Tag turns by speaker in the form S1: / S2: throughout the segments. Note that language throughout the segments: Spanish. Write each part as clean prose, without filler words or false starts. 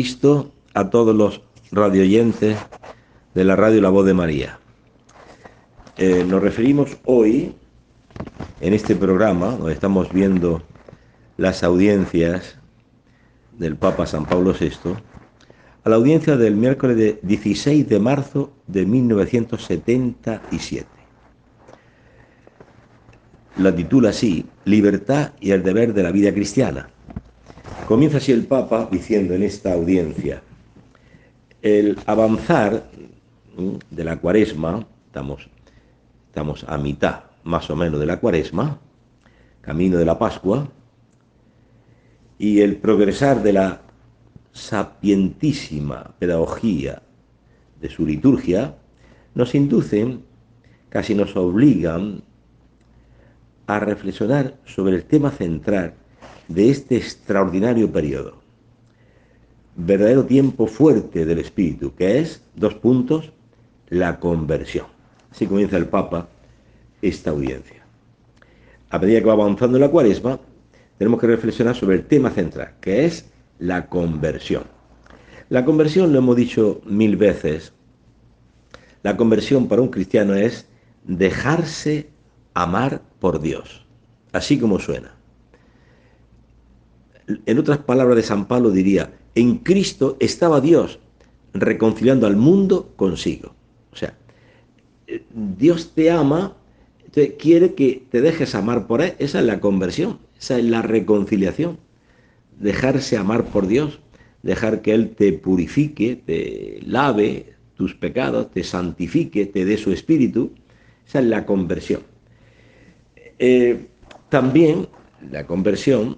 S1: Cristo a todos los radioyentes de la radio La Voz de María. Nos referimos hoy, en este programa, donde estamos viendo las audiencias del Papa San Pablo VI, a la audiencia del miércoles de 16 de marzo de 1977. La titula así: Libertad y el deber de la vida cristiana. Comienza así el Papa diciendo en esta audiencia: el avanzar de la Cuaresma, estamos a mitad más o menos de la Cuaresma, camino de la Pascua, y el progresar de la sapientísima pedagogía de su liturgia nos inducen, casi nos obligan a reflexionar sobre el tema central de este extraordinario periodo, verdadero tiempo fuerte del Espíritu, que es, la conversión. Así comienza el Papa esta audiencia. A medida que va avanzando la Cuaresma, tenemos que reflexionar sobre el tema central, que es la conversión. La conversión, lo hemos dicho 1000 veces, la conversión para un cristiano es dejarse amar por Dios, así como suena. En otras palabras de San Pablo diría: en Cristo estaba Dios reconciliando al mundo consigo. O sea, Dios te ama, entonces quiere que te dejes amar por Él. Esa es la conversión, esa es la reconciliación. Dejarse amar por Dios, dejar que Él te purifique, te lave tus pecados, te santifique, te dé su espíritu. Esa es la conversión. También la conversión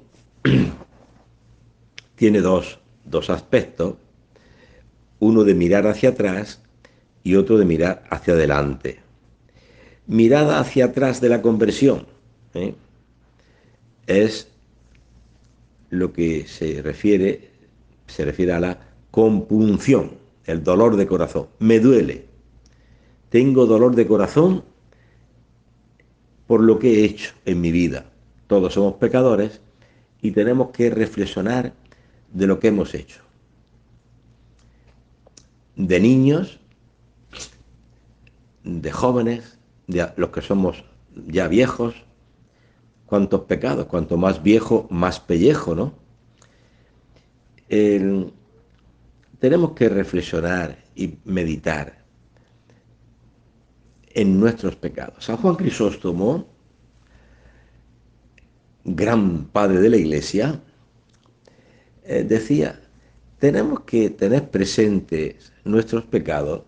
S1: tiene dos aspectos, uno de mirar hacia atrás y otro de mirar hacia adelante. Mirada hacia atrás de la conversión es lo que se refiere a la compunción, el dolor de corazón. Me duele, tengo dolor de corazón por lo que he hecho en mi vida. Todos somos pecadores y tenemos que reflexionar de lo que hemos hecho. De niños, de jóvenes, de los que somos ya viejos. ¿Cuántos pecados? Cuanto más viejo, más pellejo, ¿no? Tenemos que reflexionar y meditar en nuestros pecados. San Juan Crisóstomo, gran padre de la Iglesia, decía: tenemos que tener presentes nuestros pecados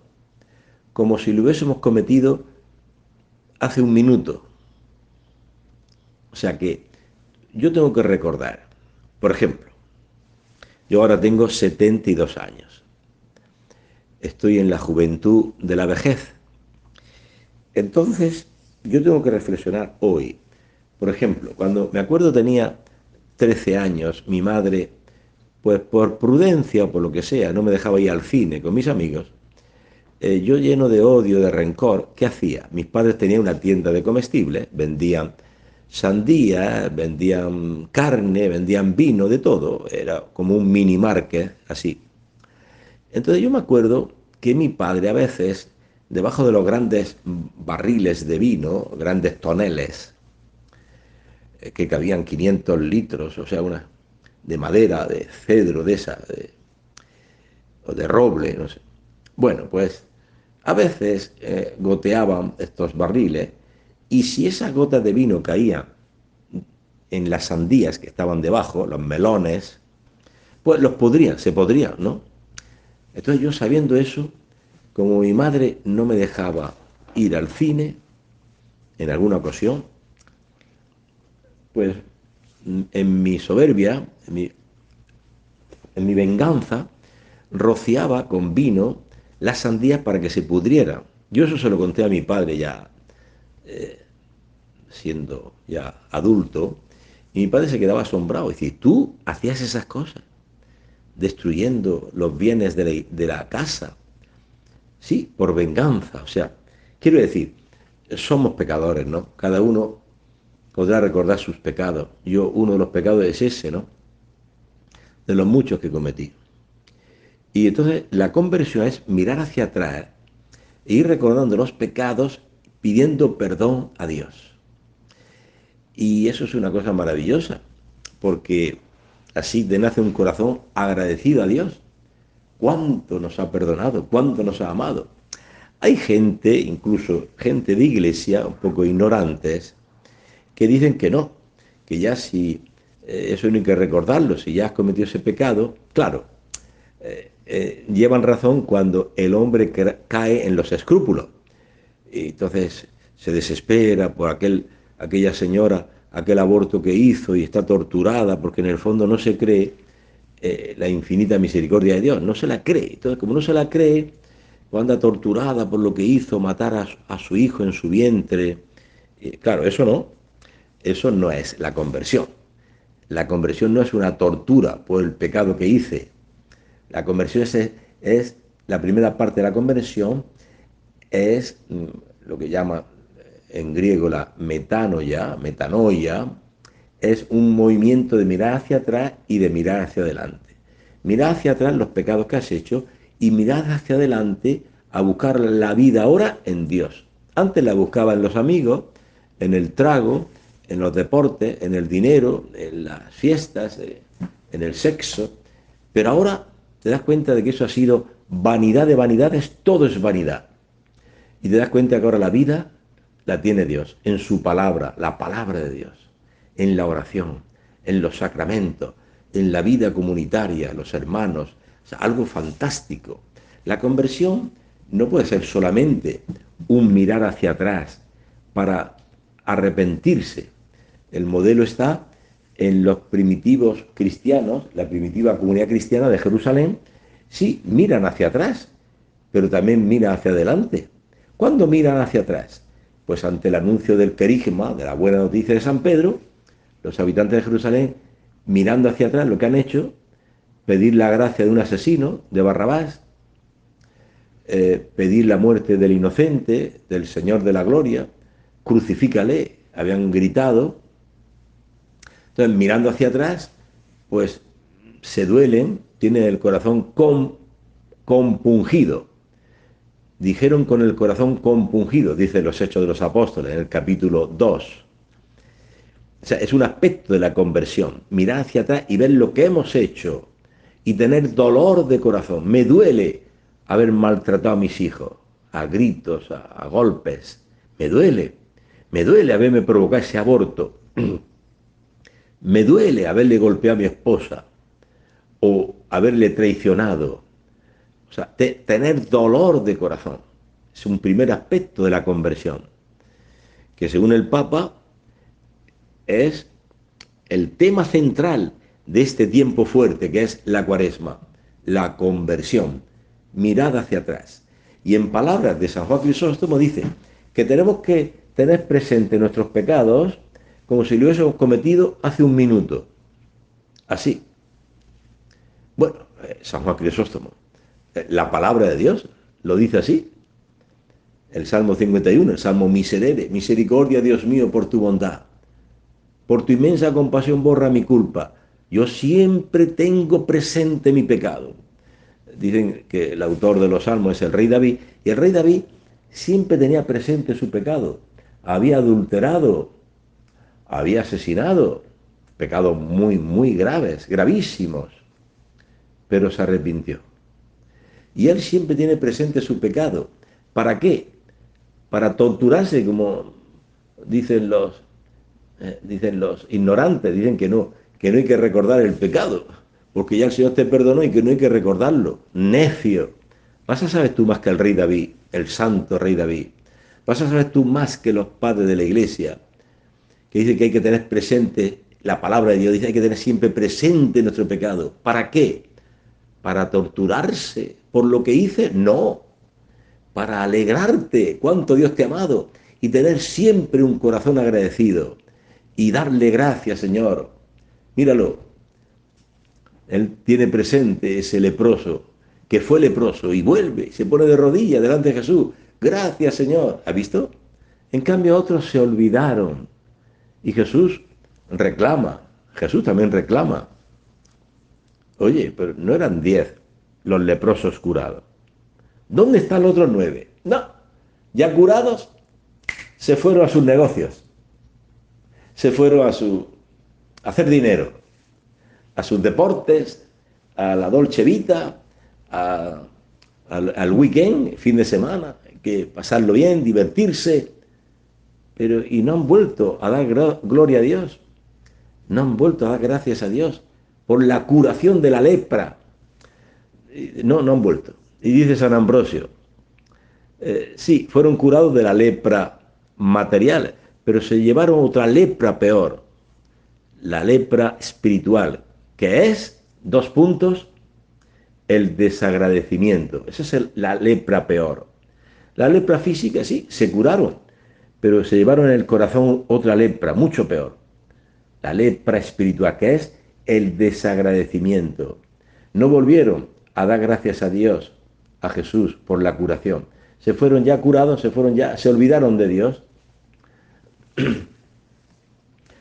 S1: como si lo hubiésemos cometido hace un minuto. O sea que yo tengo que recordar, por ejemplo, yo ahora tengo 72 años. Estoy en la juventud de la vejez. Entonces, yo tengo que reflexionar hoy. Por ejemplo, cuando me acuerdo tenía 13 años, mi madre, pues por prudencia o por lo que sea, no me dejaba ir al cine con mis amigos. Yo, lleno de odio, de rencor, ¿qué hacía? Mis padres tenían una tienda de comestibles, vendían sandía, vendían carne, vendían vino, de todo. Era como un mini market, así. Entonces yo me acuerdo que mi padre a veces, debajo de los grandes barriles de vino, grandes toneles, que cabían 500 litros, o sea, una de madera, de cedro, de esa, o de roble, no sé. Bueno, pues a veces goteaban estos barriles, y si esas gotas de vino caían en las sandías que estaban debajo, los melones, pues se podrían, ¿no? Entonces yo, sabiendo eso, como mi madre no me dejaba ir al cine en alguna ocasión, pues en mi soberbia, en mi venganza, rociaba con vino las sandías para que se pudrieran. Yo eso se lo conté a mi padre ya, siendo ya adulto, y mi padre se quedaba asombrado. Dice: ¿tú hacías esas cosas? Destruyendo los bienes de la casa. Sí, por venganza. O sea, quiero decir, somos pecadores, ¿no? Cada uno podrá recordar sus pecados. Yo, uno de los pecados es ese, ¿no? De los muchos que cometí. Y entonces la conversión es mirar hacia atrás e ir recordando los pecados, pidiendo perdón a Dios. Y eso es una cosa maravillosa, porque así te nace un corazón agradecido a Dios. Cuánto nos ha perdonado, cuánto nos ha amado. Hay gente, incluso gente de iglesia, un poco ignorantes, que dicen que no, que ya si eso no hay que recordarlo, si ya has cometido ese pecado, claro, llevan razón cuando el hombre cae en los escrúpulos. Y entonces se desespera por aquella señora, aquel aborto que hizo y está torturada porque en el fondo no se cree la infinita misericordia de Dios, no se la cree. Entonces, como no se la cree, pues anda torturada por lo que hizo, matar a su hijo en su vientre. Claro, eso no es la conversión. La conversión no es una tortura por el pecado que hice. La conversión es la primera parte de la conversión, es lo que llama en griego la metanoia, es un movimiento de mirar hacia atrás y de mirar hacia adelante. Mirar hacia atrás los pecados que has hecho y mirar hacia adelante a buscar la vida ahora en Dios. Antes la buscaba en los amigos, en el trago, en los deportes, en el dinero, en las fiestas, en el sexo, pero ahora te das cuenta de que eso ha sido vanidad de vanidades, todo es vanidad. Y te das cuenta que ahora la vida la tiene Dios, en su palabra, la palabra de Dios, en la oración, en los sacramentos, en la vida comunitaria, los hermanos, o sea, algo fantástico. La conversión no puede ser solamente un mirar hacia atrás para arrepentirse. El modelo está en los primitivos cristianos, la primitiva comunidad cristiana de Jerusalén, sí, miran hacia atrás, pero también miran hacia adelante. ¿Cuándo miran hacia atrás? Pues ante el anuncio del querigma, de la buena noticia de San Pedro, los habitantes de Jerusalén, mirando hacia atrás, lo que han hecho, pedir la gracia de un asesino, de Barrabás, pedir la muerte del inocente, del Señor de la Gloria, crucifícale, habían gritado. Entonces, mirando hacia atrás, pues se duelen, tienen el corazón compungido. Dijeron con el corazón compungido, dice los Hechos de los Apóstoles, en el capítulo 2. O sea, es un aspecto de la conversión, mirar hacia atrás y ver lo que hemos hecho y tener dolor de corazón. Me duele haber maltratado a mis hijos, a gritos, a golpes. Me duele haberme provocado ese aborto. Me duele haberle golpeado a mi esposa o haberle traicionado. O sea, tener dolor de corazón. Es un primer aspecto de la conversión, que según el Papa es el tema central de este tiempo fuerte que es la Cuaresma, la conversión, mirada hacia atrás. Y en palabras de San Juan Crisóstomo dice que tenemos que tener presente nuestros pecados como si lo hubiésemos cometido hace un minuto. Así. Bueno, San Juan Crisóstomo, la palabra de Dios lo dice así. El Salmo 51, el Salmo miserere, misericordia, Dios mío, por tu bondad. Por tu inmensa compasión borra mi culpa. Yo siempre tengo presente mi pecado. Dicen que el autor de los salmos es el rey David, y el rey David siempre tenía presente su pecado. Había adulterado, había asesinado, pecados muy, muy graves, gravísimos, pero se arrepintió. Y él siempre tiene presente su pecado. ¿Para qué? Para torturarse, como dicen los ignorantes, dicen que no hay que recordar el pecado, porque ya el Señor te perdonó y que no hay que recordarlo. Necio. Vas a saber tú más que el rey David, el santo rey David. Vas a saber tú más que los padres de la iglesia, que dicen que hay que tener presente la palabra de Dios, dice que hay que tener siempre presente nuestro pecado. ¿Para qué? ¿Para torturarse por lo que hice? No. Para alegrarte cuánto Dios te ha amado y tener siempre un corazón agradecido y darle gracias, Señor. Míralo, él tiene presente ese leproso que fue leproso y vuelve, se pone de rodillas delante de Jesús. Gracias, Señor. ¿Ha visto? En cambio otros se olvidaron y Jesús reclama. Jesús también reclama. Oye, pero no eran 10. los leprosos curados. ¿Dónde están los otros 9? No, ya curados, se fueron a sus negocios, se fueron a hacer dinero, a sus deportes, a la Dolce Vita, al weekend, fin de semana, hay que pasarlo bien, divertirse, pero y no han vuelto a dar gloria a Dios, no han vuelto a dar gracias a Dios por la curación de la lepra. No han vuelto. Y dice San Ambrosio, sí, fueron curados de la lepra material, pero se llevaron otra lepra peor, la lepra espiritual, que es, 2 puntos, el desagradecimiento. Esa es la lepra peor. La lepra física, sí, se curaron, pero se llevaron en el corazón otra lepra, mucho peor. La lepra espiritual, que es el desagradecimiento. No volvieron a dar gracias a Dios, a Jesús, por la curación. Se fueron ya curados, se olvidaron de Dios.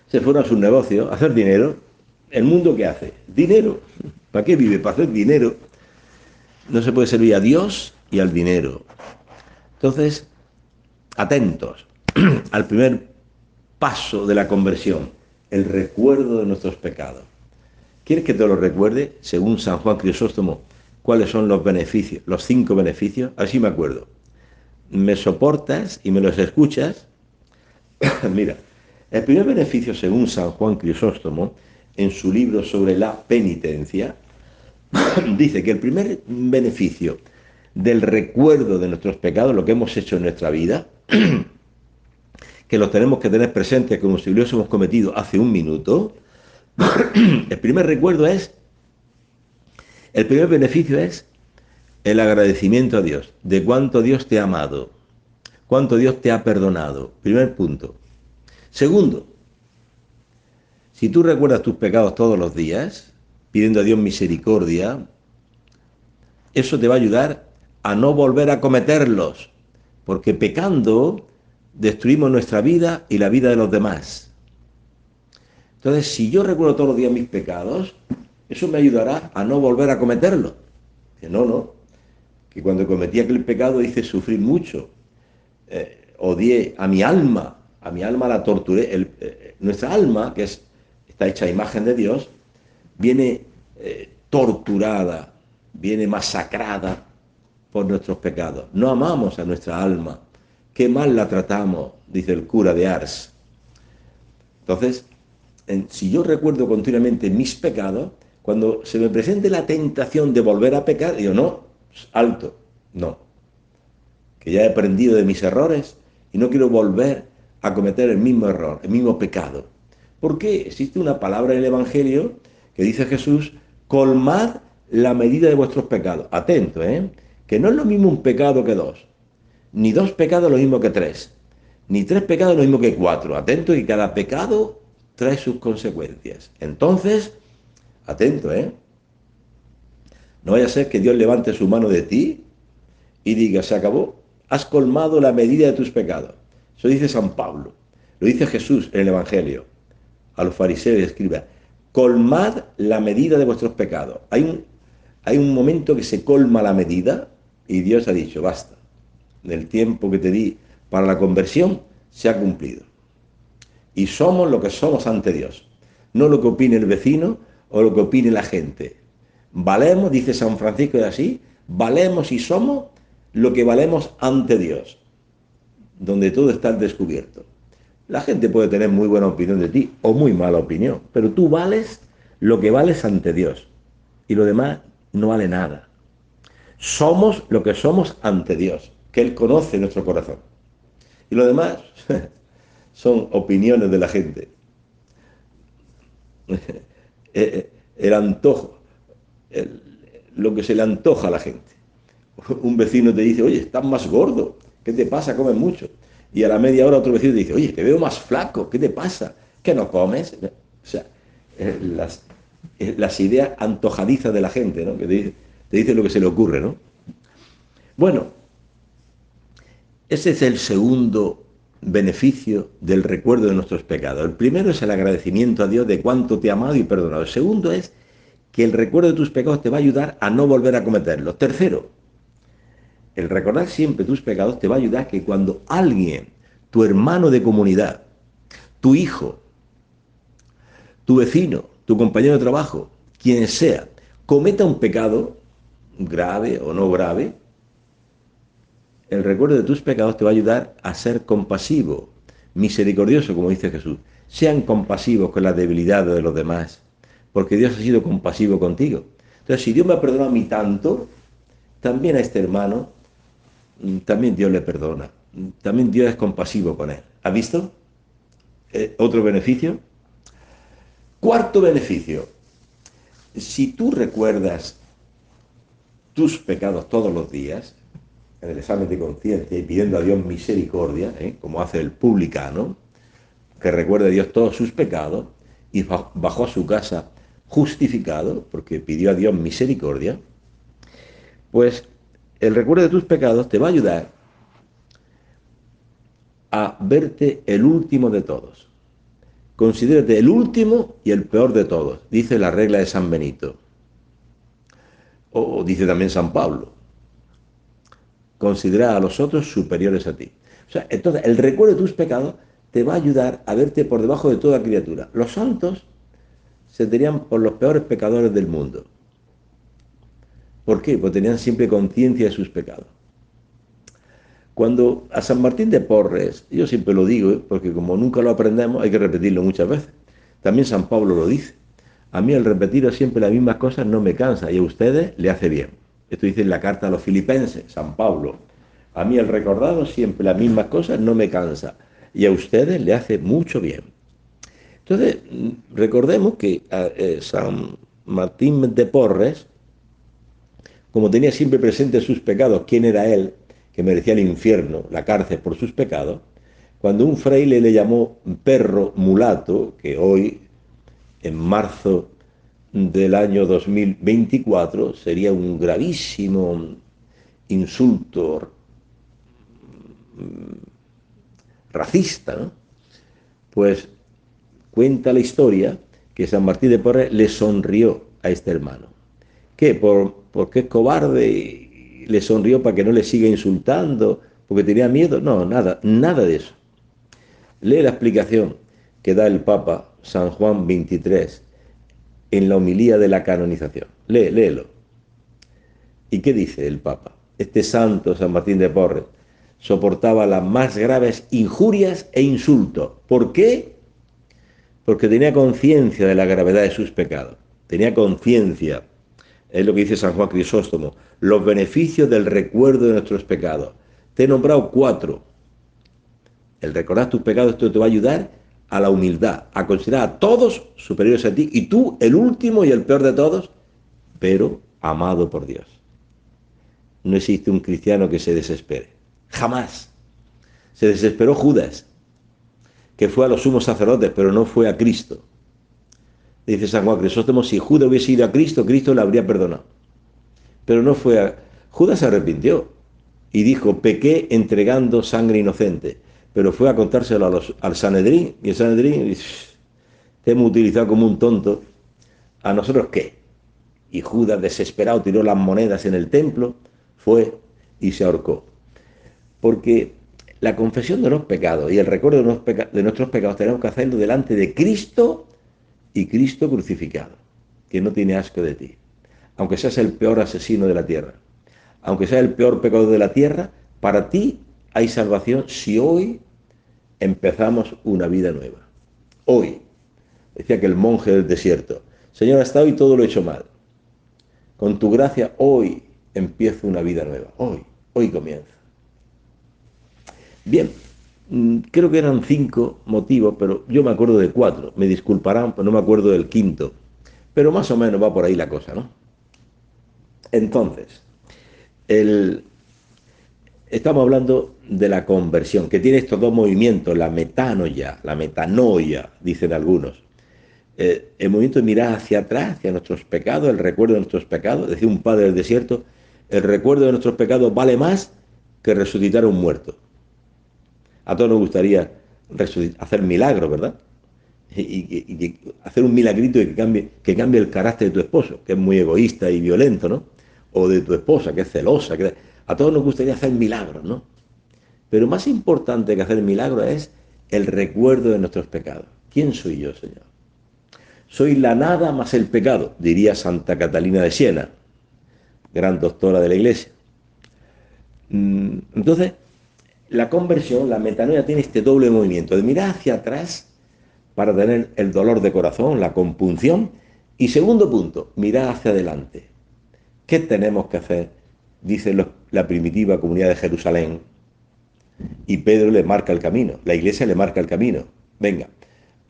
S1: Se fueron a sus negocios a hacer dinero. ¿El mundo qué hace? Dinero. ¿Para qué vive? Para hacer dinero. No se puede servir a Dios y al dinero. Entonces, atentos al primer paso de la conversión, el recuerdo de nuestros pecados. ¿Quieres que te lo recuerde? Según San Juan Crisóstomo, ¿cuáles son los beneficios, los 5 beneficios? Así me acuerdo. ¿Me soportas y me los escuchas? Mira, el primer beneficio, según San Juan Crisóstomo, en su libro sobre la penitencia, dice que el primer beneficio del recuerdo de nuestros pecados, lo que hemos hecho en nuestra vida, que los tenemos que tener presentes como si lo hubiésemos cometido hace un minuto, el primer beneficio es el agradecimiento a Dios, de cuánto Dios te ha amado, cuánto Dios te ha perdonado. Primer punto. Segundo, si tú recuerdas tus pecados todos los días, pidiendo a Dios misericordia, eso te va a ayudar a no volver a cometerlos, porque pecando destruimos nuestra vida y la vida de los demás. Entonces, si yo recuerdo todos los días mis pecados, eso me ayudará a no volver a cometerlos. Que que cuando cometí aquel pecado hice sufrir mucho, odié a mi alma la torturé. Nuestra alma, que está hecha a imagen de Dios, viene torturada, viene masacrada por nuestros pecados. No amamos a nuestra alma, qué mal la tratamos, dice el cura de Ars. Entonces, si yo recuerdo continuamente mis pecados, cuando se me presente la tentación de volver a pecar, digo, no, alto, no, que ya he aprendido de mis errores y no quiero volver a cometer el mismo error, el mismo pecado. Porque existe una palabra en el Evangelio que dice Jesús, colmad la medida de vuestros pecados. Atento, que no es lo mismo un pecado que 2, ni 2 pecados lo mismo que 3, ni 3 pecados lo mismo que 4. Atento, que cada pecado trae sus consecuencias. Entonces, atento, no vaya a ser que Dios levante su mano de ti y diga, se acabó, has colmado la medida de tus pecados. Eso dice San Pablo, lo dice Jesús en el Evangelio, a los fariseos y escribas, colmad la medida de vuestros pecados. Hay un momento que se colma la medida y Dios ha dicho, basta, el tiempo que te di para la conversión se ha cumplido. Y somos lo que somos ante Dios, no lo que opine el vecino o lo que opine la gente. Valemos, dice San Francisco de Asís, valemos y somos lo que valemos ante Dios, donde todo está al descubierto. La gente puede tener muy buena opinión de ti o muy mala opinión, pero tú vales lo que vales ante Dios y lo demás no vale nada. Somos lo que somos ante Dios, que Él conoce nuestro corazón. Y lo demás son opiniones de la gente. El antojo, lo que se le antoja a la gente. Un vecino te dice, oye, estás más gordo, ¿qué te pasa? Comes mucho. Y a la media hora otro vecino te dice, oye, te veo más flaco, ¿qué te pasa? ¿Que no comes? O sea, las ideas antojadizas de la gente, ¿no? Que te dice lo que se le ocurre, ¿no? Bueno, ese es el segundo beneficio del recuerdo de nuestros pecados. El primero es el agradecimiento a Dios de cuánto te ha amado y perdonado. El segundo es que el recuerdo de tus pecados te va a ayudar a no volver a cometerlos. Tercero, el recordar siempre tus pecados te va a ayudar a que cuando alguien, tu hermano de comunidad, tu hijo, tu vecino, tu compañero de trabajo, quien sea, cometa un pecado, grave o no grave, el recuerdo de tus pecados te va a ayudar a ser compasivo, misericordioso, como dice Jesús. Sean compasivos con las debilidades de los demás, porque Dios ha sido compasivo contigo. Entonces, si Dios me ha perdonado a mí tanto, también a este hermano, también Dios le perdona. También Dios es compasivo con él. ¿Has visto? Otro beneficio. Cuarto beneficio. Si tú recuerdas tus pecados todos los días, en el examen de conciencia y pidiendo a Dios misericordia, como hace el publicano, que recuerde a Dios todos sus pecados y bajó a su casa justificado porque pidió a Dios misericordia, pues el recuerdo de tus pecados te va a ayudar a verte el último de todos. Considérate el último y el peor de todos, dice la regla de San Benito. O dice también San Pablo. Considera a los otros superiores a ti. O sea, entonces el recuerdo de tus pecados te va a ayudar a verte por debajo de toda criatura. Los santos se tenían por los peores pecadores del mundo. ¿Por qué? Porque tenían siempre conciencia de sus pecados. Cuando a San Martín de Porres, yo siempre lo digo, porque como nunca lo aprendemos, hay que repetirlo muchas veces. También San Pablo lo dice. A mí el repetiros siempre las mismas cosas no me cansa y a ustedes le hace bien. Esto dice en la carta a los filipenses, San Pablo. A mí el recordaros siempre las mismas cosas no me cansa y a ustedes le hace mucho bien. Entonces, recordemos que San Martín de Porres, como tenía siempre presente sus pecados, quién era él, que merecía el infierno, la cárcel por sus pecados, cuando un fraile le llamó perro mulato, que hoy, en marzo del año 2024, sería un gravísimo insulto racista, ¿no? Pues cuenta la historia que San Martín de Porres le sonrió a este hermano. ¿Qué? ¿Porque es cobarde y le sonrió para que no le siga insultando? ¿Porque tenía miedo? No, nada, nada de eso. Lee la explicación que da el Papa San Juan XXIII en la homilía de la canonización. Léelo. ¿Y qué dice el Papa? Este santo, San Martín de Porres, soportaba las más graves injurias e insultos. ¿Por qué? Porque tenía conciencia de la gravedad de sus pecados. Tenía conciencia, es lo que dice San Juan Crisóstomo, los beneficios del recuerdo de nuestros pecados. Te he nombrado 4. El recordar tus pecados, esto te va a ayudar a la humildad, a considerar a todos superiores a ti y tú el último y el peor de todos, pero amado por Dios. No existe un cristiano que se desespere. Jamás. Se desesperó Judas, que fue a los sumos sacerdotes, pero no fue a Cristo. Dice San Juan Crisóstomo, si Judas hubiese ido a Cristo, Cristo le habría perdonado. Pero no fue a... Judas se arrepintió y dijo, pequé entregando sangre inocente. Pero fue a contárselo al Sanedrín, y el Sanedrín dice, te hemos utilizado como un tonto. ¿A nosotros qué? Y Judas, desesperado, tiró las monedas en el templo, fue y se ahorcó. Porque la confesión de los pecados y el recuerdo de nuestros pecados tenemos que hacerlo delante de Cristo y Cristo crucificado, que no tiene asco de ti. Aunque seas el peor asesino de la tierra, aunque seas el peor pecador de la tierra, para ti hay salvación si hoy empezamos una vida nueva. Hoy, decía que el monje del desierto, Señor, hasta hoy todo lo he hecho mal. Con tu gracia hoy empiezo una vida nueva. Hoy comienza. Bien, creo que eran 5 motivos, pero yo me acuerdo de 4. Me disculparán, pero no me acuerdo del quinto. Pero más o menos va por ahí la cosa, ¿no? Entonces, estamos hablando de la conversión, que tiene estos 2 movimientos, la metanoia, dicen algunos. El movimiento de mirar hacia atrás, hacia nuestros pecados, el recuerdo de nuestros pecados. Decía un padre del desierto, el recuerdo de nuestros pecados vale más que resucitar a un muerto. A todos nos gustaría hacer milagros, ¿verdad? y hacer un milagrito y que cambie el carácter de tu esposo, que es muy egoísta y violento, ¿no? O de tu esposa, que es celosa. A todos nos gustaría hacer milagros, ¿no? Pero más importante que hacer milagros es el recuerdo de nuestros pecados. ¿Quién soy yo, Señor? Soy la nada más el pecado, diría Santa Catalina de Siena, gran doctora de la Iglesia. Entonces, la conversión, la metanoia, tiene este doble movimiento de mirar hacia atrás para tener el dolor de corazón, la compunción, y segundo punto, mirar hacia adelante. ¿Qué tenemos que hacer? Dice la primitiva comunidad de Jerusalén, y Pedro le marca el camino, la iglesia le marca el camino. Venga,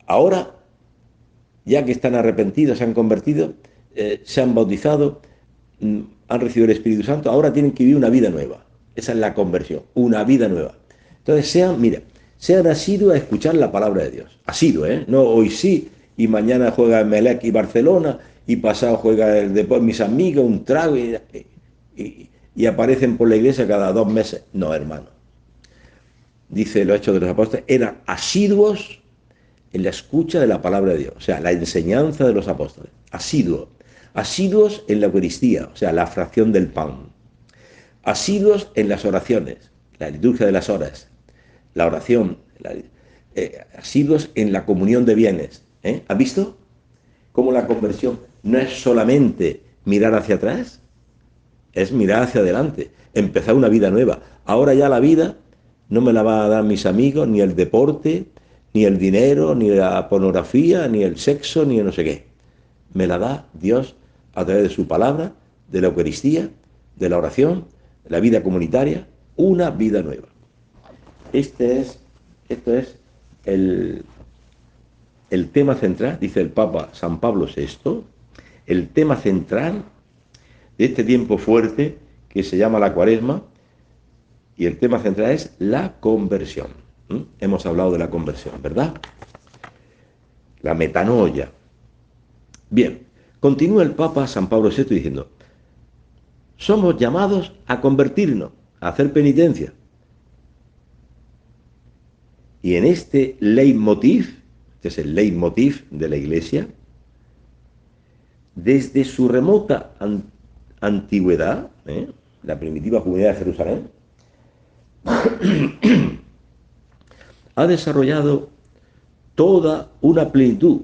S1: ahora, ya que están arrepentidos, se han convertido, se han bautizado, han recibido el Espíritu Santo, ahora tienen que vivir una vida nueva. Esa es la conversión, una vida nueva. Entonces sean asiduos a escuchar la palabra de Dios. Asiduos, ¿eh? No hoy sí, y mañana juega Emelec y Barcelona, y pasado juega el después mis amigos, un trago, y aparecen por la iglesia cada 2 meses. No, hermano. Dice los Hechos de los Apóstoles, eran asiduos en la escucha de la palabra de Dios, o sea, la enseñanza de los apóstoles. Asiduos en la Eucaristía, o sea, la fracción del pan. Asiduos en las oraciones, la liturgia de las horas, la oración, asiduos en la comunión de bienes. ¿Has visto cómo la conversión no es solamente mirar hacia atrás? Es mirar hacia adelante, empezar una vida nueva. Ahora ya la vida no me la van a dar mis amigos, ni el deporte, ni el dinero, ni la pornografía, ni el sexo, ni el no sé qué. Me la da Dios a través de su palabra, de la Eucaristía, de la oración, de la vida comunitaria, una vida nueva. Esto es el tema central, dice el Papa San Pablo VI, el tema central de este tiempo fuerte que se llama la Cuaresma, y el tema central es la conversión. Hemos hablado de la conversión, ¿verdad? La metanoia. Bien, continúa el Papa San Pablo VI diciendo, somos llamados a convertirnos, a hacer penitencia. Y en este leitmotiv, este es el leitmotiv de la Iglesia, desde su remota antigüedad, la primitiva comunidad de Jerusalén, ha desarrollado toda una plenitud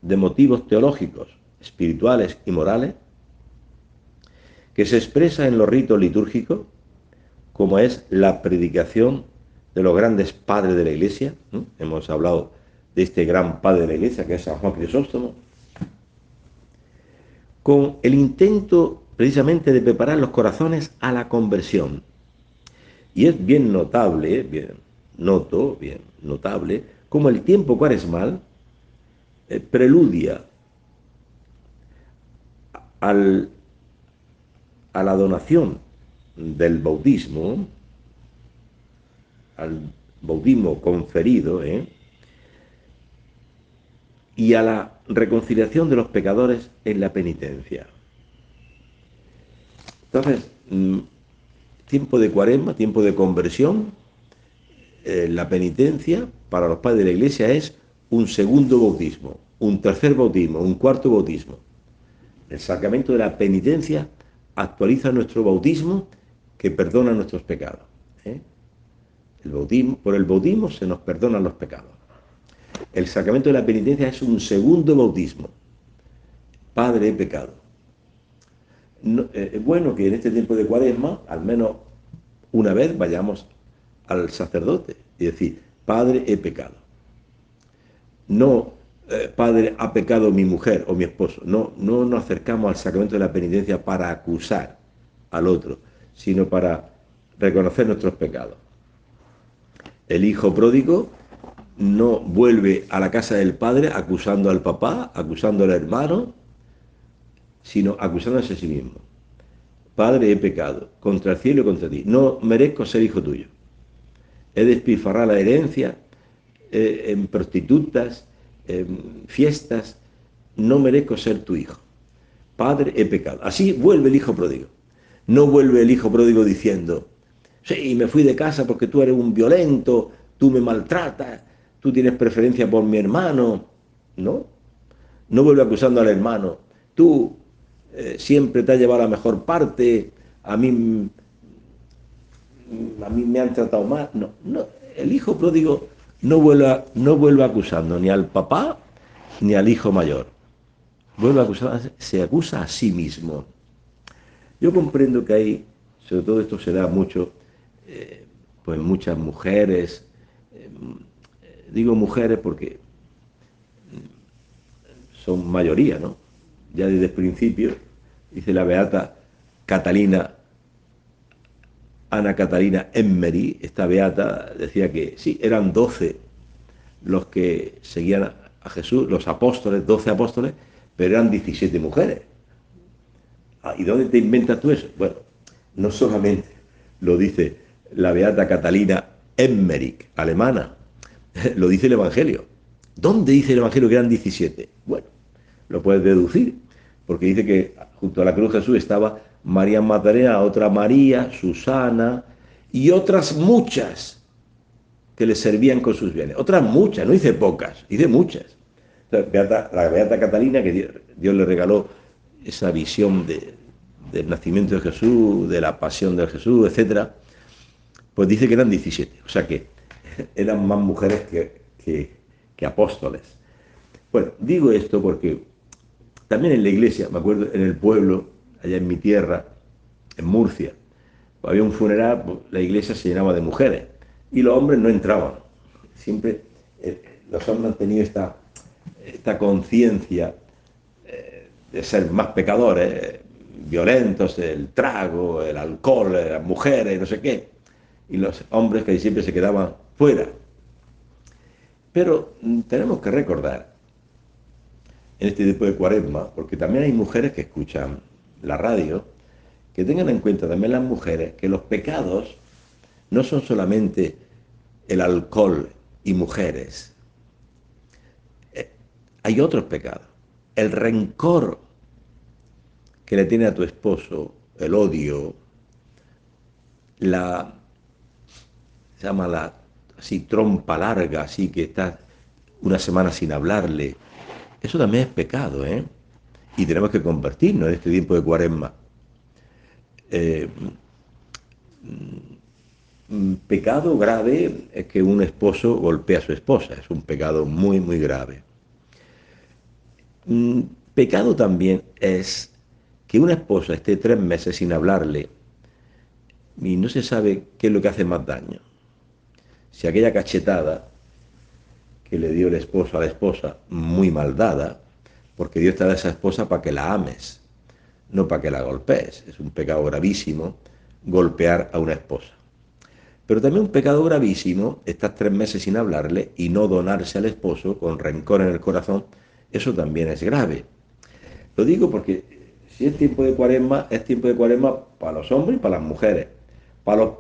S1: de motivos teológicos, espirituales y morales que se expresa en los ritos litúrgicos, como es la predicación de los grandes padres de la Iglesia. Hemos hablado de este gran padre de la Iglesia, que es San Juan Crisóstomo, con el intento precisamente de preparar los corazones a la conversión. Y es bien notable, bien notable, como el tiempo cuaresmal preludia a la donación del bautismo, al bautismo conferido, y a la reconciliación de los pecadores en la penitencia. Entonces, tiempo de Cuaresma, tiempo de conversión, la penitencia para los padres de la Iglesia es un segundo bautismo, un tercer bautismo, un cuarto bautismo. El sacramento de la penitencia actualiza nuestro bautismo, que perdona nuestros pecados. Por el bautismo se nos perdonan los pecados. El sacramento de la penitencia es un segundo bautismo. Padre, he pecado. Es bueno que en este tiempo de Cuaresma, al menos una vez, vayamos al sacerdote y decir, Padre, he pecado. No, Padre, ha pecado mi mujer o mi esposo. No nos acercamos al sacramento de la penitencia para acusar al otro, sino para reconocer nuestros pecados. El hijo pródigo no vuelve a la casa del padre acusando al papá, acusando al hermano, sino acusándose a sí mismo. Padre, he pecado contra el cielo y contra ti. No merezco ser hijo tuyo. He despilfarrado la herencia en prostitutas, en fiestas. No merezco ser tu hijo. Padre, he pecado. Así vuelve el hijo pródigo. No vuelve el hijo pródigo diciendo, sí, me fui de casa porque tú eres un violento, tú me maltratas, tú tienes preferencia por mi hermano. ¿no? No vuelve acusando al hermano. Tú siempre te has llevado la mejor parte, a mí, a mí me han tratado mal. No, no. El hijo pródigo no vuelve acusando ni al papá ni al hijo mayor. Vuelve a acusar, se acusa a sí mismo. Yo comprendo que hay, sobre todo esto se da mucho, pues muchas mujeres, eh, digo mujeres porque son mayoría, ¿no? Ya desde el principio, dice la beata Catalina, Ana Catalina Emmery, esta beata, decía que sí, eran 12 los que seguían a Jesús, los apóstoles, 12 apóstoles, pero eran 17 mujeres. Ah, ¿y dónde te inventas tú eso? Bueno, no solamente lo dice la beata Catalina Emmerich, alemana, lo dice el Evangelio. ¿Dónde dice el Evangelio que eran 17? Bueno, lo puedes deducir, porque dice que junto a la cruz de Jesús estaba María Magdalena, otra María, Susana y otras muchas que le servían con sus bienes. Otras muchas, no dice pocas, dice muchas. La beata Catalina, que Dios le regaló esa visión del nacimiento de Jesús, de la pasión de Jesús, etcétera, pues dice que eran 17. O sea que eran más mujeres que apóstoles. Bueno, digo esto porque también en la iglesia, me acuerdo, en el pueblo, allá en mi tierra, en Murcia, había un funeral, pues, la iglesia se llenaba de mujeres y los hombres no entraban. Siempre los hombres han tenido esta conciencia de ser más pecadores, violentos, el trago, el alcohol, las mujeres, no sé qué, y los hombres que siempre se quedaban fuera. Pero tenemos que recordar en este tipo de cuaresma, porque también hay mujeres que escuchan la radio, que tengan en cuenta también las mujeres que los pecados no son solamente el alcohol y mujeres. Hay otros pecados. El rencor que le tiene a tu esposo, el odio, la, se llama la así trompa larga, así que estás una semana sin hablarle. Eso también es pecado, ¿eh? Y tenemos que convertirnos en este tiempo de cuaresma. Eh, Pecado grave es que un esposo golpee a su esposa. Es un pecado muy, muy grave. Pecado también es que una esposa esté 3 meses sin hablarle y no se sabe qué es lo que hace más daño. Si aquella cachetada que le dio el esposo a la esposa, muy mal dada, porque Dios te da a esa esposa para que la ames, no para que la golpees. Es un pecado gravísimo golpear a una esposa. Pero también un pecado gravísimo, estar 3 meses sin hablarle y no donarse al esposo con rencor en el corazón, eso también es grave. Lo digo porque si es tiempo de cuaresma para los hombres y para las mujeres, para los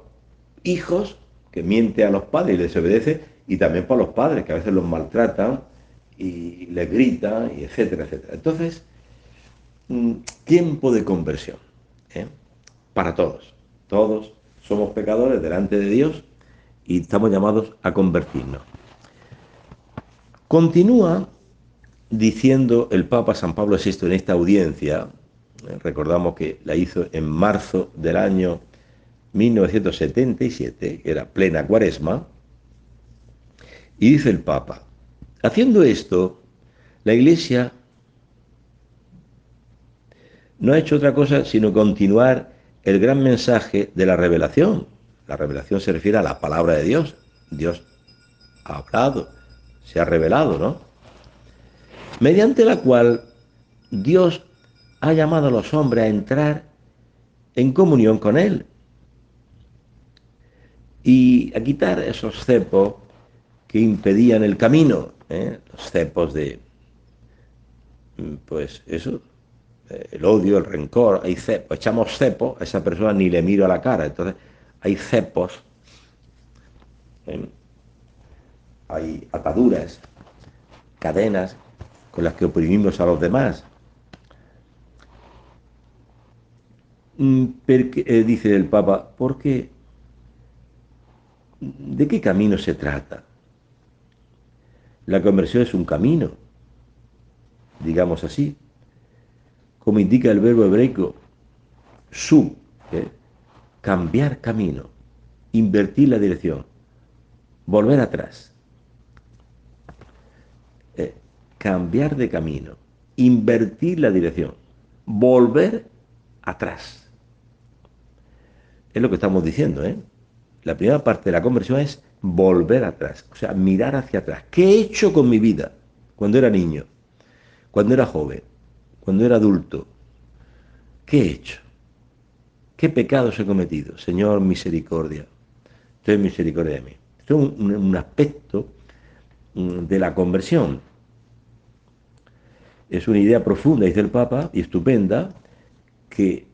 S1: hijos que mienten a los padres y les obedece, y también para los padres que a veces los maltratan y les gritan, y etcétera, etcétera. Entonces, tiempo de conversión, ¿eh? Para todos. Todos somos pecadores delante de Dios y estamos llamados a convertirnos. Continúa diciendo el Papa San Pablo VI en esta audiencia, recordamos que la hizo en marzo del año 1977, que era plena cuaresma, y dice el Papa, haciendo esto, la Iglesia no ha hecho otra cosa sino continuar el gran mensaje de la revelación. La revelación se refiere a la palabra de Dios. Dios ha hablado, se ha revelado, ¿no? Mediante la cual Dios ha llamado a los hombres a entrar en comunión con Él y a quitar esos cepos que impedían el camino, ¿eh? Los cepos de, pues eso, el odio, el rencor, hay cepos, echamos cepos, a esa persona ni le miro a la cara, entonces hay cepos, ¿eh? Hay ataduras, cadenas con las que oprimimos a los demás. Dice el Papa, porque ¿de qué camino se trata? La conversión es un camino, digamos así, como indica el verbo hebraico sub, cambiar camino, invertir la dirección, volver atrás, cambiar de camino, invertir la dirección, volver atrás. Es lo que estamos diciendo, ¿eh? La primera parte de la conversión es volver atrás, o sea, mirar hacia atrás. ¿Qué he hecho con mi vida cuando era niño, cuando era joven, cuando era adulto? ¿Qué he hecho? ¿Qué pecados he cometido? Señor, misericordia. Ten misericordia de mí. Esto es un aspecto de la conversión. Es una idea profunda, dice el Papa, y estupenda, que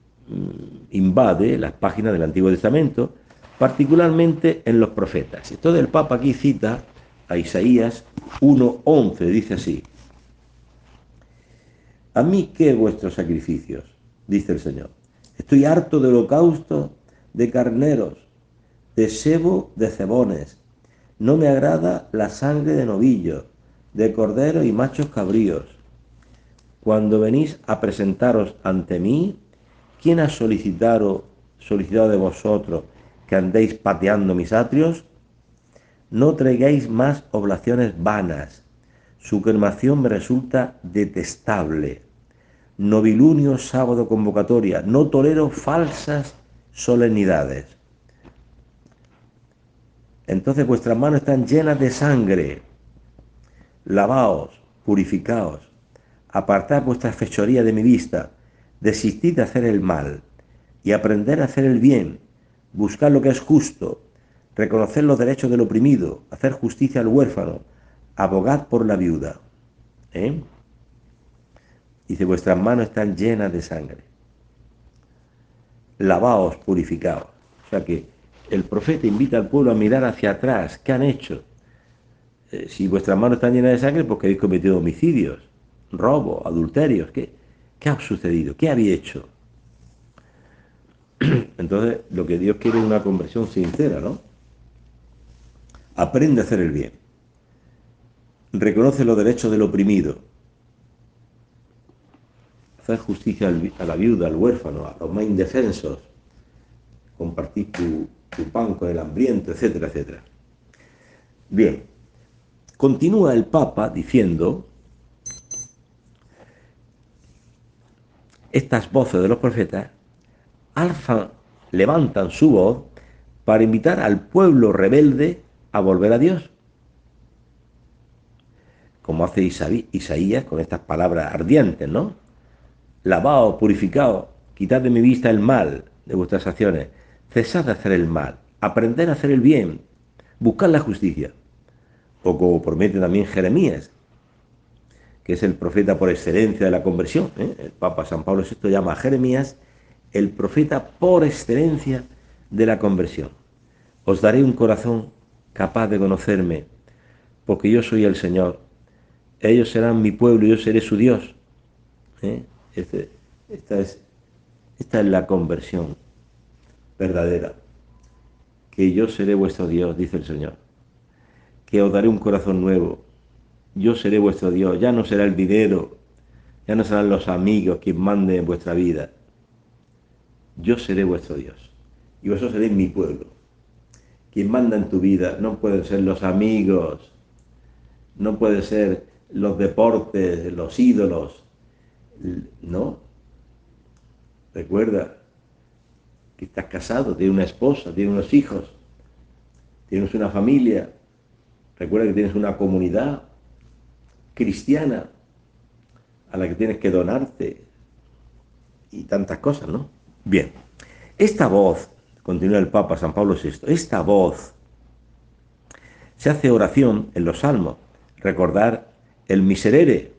S1: invade las páginas del Antiguo Testamento, particularmente en los profetas. Entonces el Papa aquí cita a Isaías 1:11, dice así: ¿a mí qué vuestros sacrificios? Dice el Señor. Estoy harto de holocaustos, de carneros, de sebo de cebones. No me agrada la sangre de novillos, de corderos y machos cabríos. Cuando venís a presentaros ante mí, ¿quién ha solicitado de vosotros que andéis pateando mis atrios? No traigáis más oblaciones vanas. Su cremación me resulta detestable. Novilunio, sábado, convocatoria. No tolero falsas solemnidades. Entonces vuestras manos están llenas de sangre. Lavaos, purificaos. Apartad vuestras fechorías de mi vista. Desistid de hacer el mal y aprender a hacer el bien. Buscad lo que es justo. Reconocer los derechos del oprimido. Hacer justicia al huérfano. Abogad por la viuda. Dice, vuestras manos están llenas de sangre. Lavaos, purificaos. O sea que el profeta invita al pueblo a mirar hacia atrás. ¿Qué han hecho? Si vuestras manos están llenas de sangre, porque habéis cometido homicidios, robos, adulterios. ¿Qué ha sucedido? ¿Qué habéis hecho? Entonces, lo que Dios quiere es una conversión sincera, ¿no? Aprende a hacer el bien. Reconoce los derechos del oprimido. Hacer justicia a la viuda, al huérfano, a los más indefensos. Compartir tu pan con el hambriento, etcétera, etcétera. Bien. Continúa el Papa diciendo: estas voces de los profetas levantan su voz para invitar al pueblo rebelde a volver a Dios, como hace Isaías con estas palabras ardientes, ¿no? Lavaos, purificaos, quitad de mi vista el mal de vuestras acciones, cesad de hacer el mal, aprended a hacer el bien, buscad la justicia. O como promete también Jeremías, que es el profeta por excelencia de la conversión. El Papa San Pablo VI llama a Jeremías el profeta por excelencia de la conversión. Os daré un corazón capaz de conocerme, porque yo soy el Señor. Ellos serán mi pueblo y yo seré su Dios. Esta es la conversión verdadera. Que yo seré vuestro Dios, dice el Señor. Que os daré un corazón nuevo. Yo seré vuestro Dios. Ya no será el dinero, ya no serán los amigos quien manden en vuestra vida. Yo seré vuestro Dios. Y vosotros seréis mi pueblo. Quien manda en tu vida no pueden ser los amigos, no pueden ser los deportes, los ídolos. No. Recuerda que estás casado, tienes una esposa, tienes unos hijos, tienes una familia. Recuerda que tienes una comunidad cristiana a la que tienes que donarte y tantas cosas, ¿no? Bien, esta voz, continúa el Papa San Pablo VI, esta voz se hace oración en los salmos, recordar el miserere,